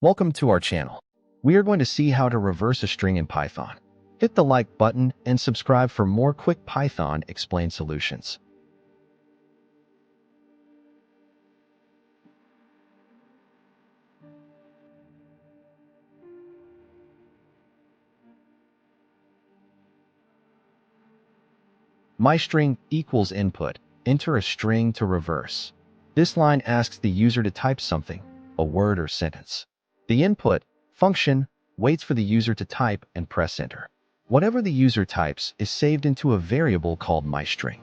Welcome to our channel. We are going to see how to reverse a string in Python. Hit the like button and subscribe for more quick Python explained solutions. MyString equals input. Enter a string to reverse. This line asks the user to type something, a word or sentence. The input function waits for the user to type and press enter. Whatever the user types is saved into a variable called MyString.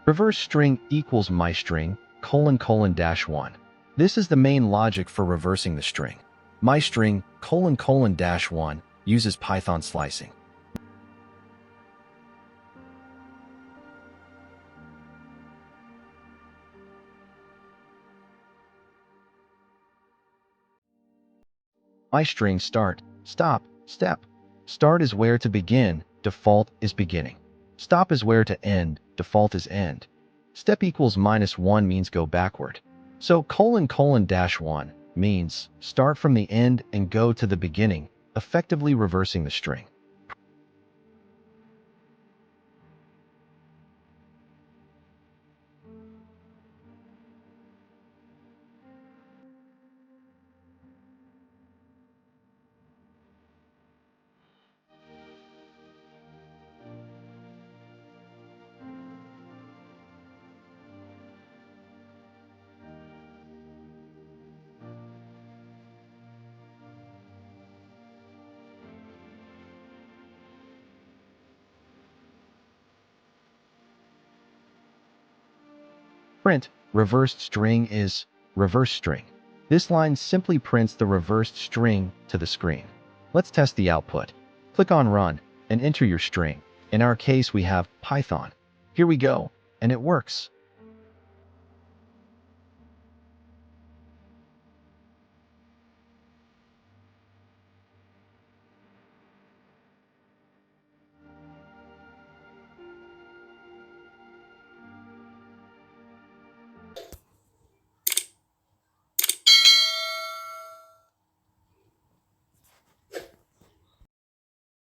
Reverse string equals MyString : ::-1. This is the main logic for reversing the string. MyString : ::-1 uses Python slicing. MyString start, stop, step. Start is where to begin, default is beginning. Stop is where to end, default is end. Step equals -1 means go backward. So ::-1 means start from the end and go to the beginning, effectively reversing the string. Print reversed string is reverse string. This line simply prints the reversed string to the screen. Let's test the output. Click on Run and enter your string. In our case, we have Python. Here we go, and it works.